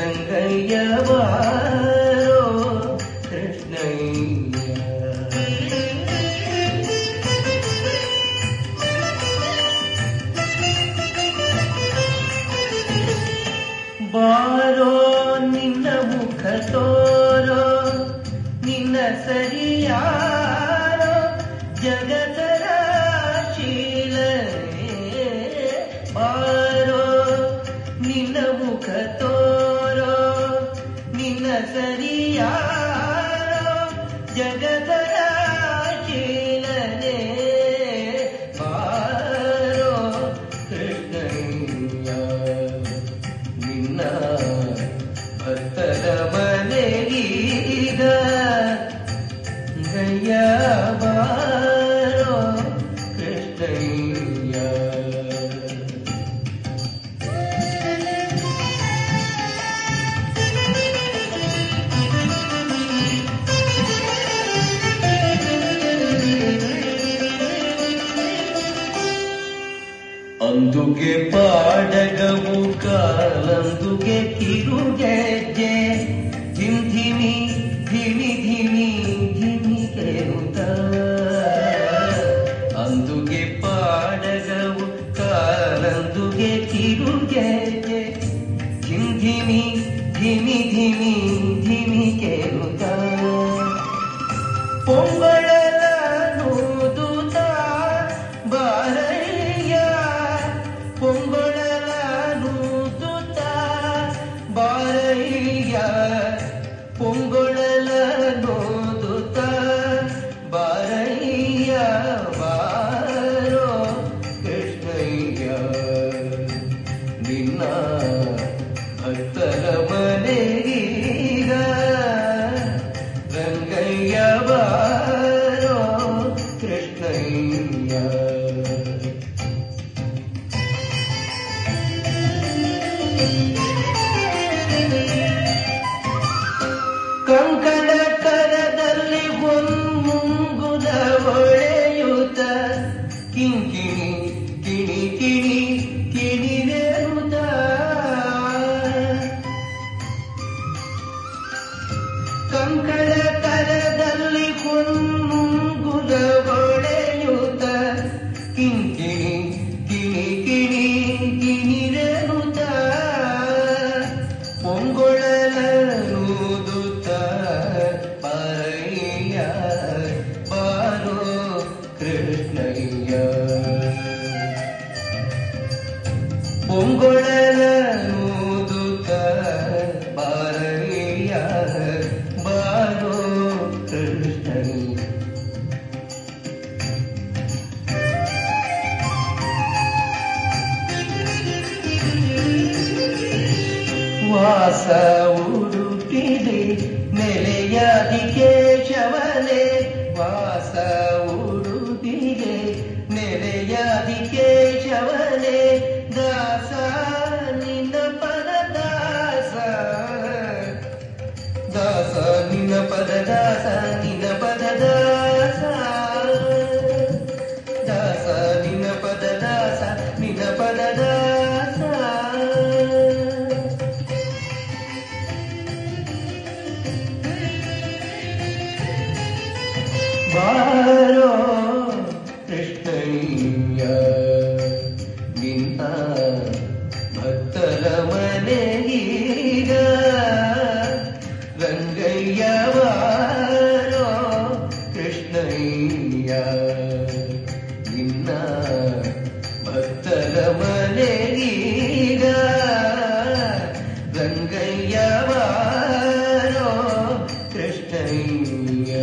ರಂಗಯ್ಯ ಬಾರೋ ಕೃಷ್ಣಯ್ಯ. ಬಾರೋ ನಿನ್ನ ಮುಖ ತೋರೋ ನಿನ್ನ ಸರಿಯಾರೋ ಜಗತರ ಶೀಲನೆ. ಬಾರೋ ನಿನ್ನ ಮುಖ ತೋರೋ ನಿನ್ನ ಸರಿಯಾರೋ ಜಗತರ ಶೀಲನೆ. ಬಾರೋ ಕೃಷ್ಣಯ್ಯ ನಿನ್ನ ಭಕ್ತರ ಮನೆಗೀಗ ಗಯ್ಯ ಬಾರೋ ಕೃಷ್ಣಯ್ಯ. ಅಂದುಗೆ ಪಾಡಗವು ಕಾಲಂದುಗೆ ಕಿರುಗೆಜ್ಜೆ ಧಿಮ್ ಧಿಮಿ ಧಿಮಿ ಧಿಮಿ ಧಿಮಿ ಕೇಳುತ್ತ. ಅಂದುಗೆ ಪಾಡಗವು ಕಾಲಂದುಗೆ ಕಿರುಗೆಜ್ಜೆ ಧಿಮ್ ಧಿಮಿ ಧಿಮಿ ಧಿಮಿ ಧಿಮಿ ಕೇಳುತ್ತ. ಪೊಂಗಳಲ ನೂದುತ್ತ ಬಾರಯ್ಯ ಪೊಂಗಳಲ ನೂದುತ್ತ ಬಾರಯ್ಯ ಪೊಂಗೊಳಲ ನೋದುತ್ತ ಬಾರಯ್ಯ ಬಾರೋ ಕೃಷ್ಣಯ್ಯ ನಿನ್ನ ಭಕ್ತರ ಮನೆಗೀಗ ರಂಗಯ್ಯ ಬಾರೋ ಕೃಷ್ಣಯ್ಯ. ಕಂಕಣ ಕರದಲ್ಲಿ ಹೊನ್ಮುಂಗುದ ಹೊಳೆಯುತ್ತ ಕಿಂಕಿಣಿ ಕಿಣಿ ಕಿಣಿ ಕಿಣಿನೇರುತ್ತ. ಕಂಕಣ ಕರದಲ್ಲಿ ಹೊನ್ಮುಂಗುದ ಹೊಳೆಯುತ್ತ ಕಿಂಕಿಣಿ ಕಿಣಿ ಕಿಣಿ ಕಿಣಿನೇರುತ್ತ. ಪೊಂಗೊಳಲ ನೂದುತ್ತ ಬಾರಯ್ಯ ಬಾರೋ ಕೃಷ್ಣಯ್ಯ. ಪೊಂಗೊಳಲ ನೂದುತ್ತ ಬಾರಯ್ಯ ಬಾರೋ ಕೃಷ್ಣಯ್ಯ. ವಾಸ ಉಡುಪಿಲಿ ನೆಲೆಯಾದಿ ಕೇಶವನೇ. ವಾಸ ಉಡುಪಿಲೆ ನೆಲೆಯಾದಿ ಕೇಶವನೇ. ದಾಸ ನಿನ್ನ ಪದ ದಾಸ ದಾಸ ನಿನ್ನ ಪದ ದಾಸ ನಿನ್ನ ಪದ ದಾಸ ದಾಸ ನಿನ್ನ ಪದ ದಾಸ ನಿನ್ನ ಪದ ದಾಸ. ಬಾರೋ ಕೃಷ್ಣಯ್ಯ ನಿನ್ನ ಭಕ್ತರ ಮನೆಗೀಗ ರಂಗಯ್ಯ ಬಾರೋ ಕೃಷ್ಣಯ್ಯ ನಿನ್ನ ಭಕ್ತರ ಮನೆಗೀಗ ರಂಗಯ್ಯ ಬಾರೋ ಕೃಷ್ಣಯ್ಯ.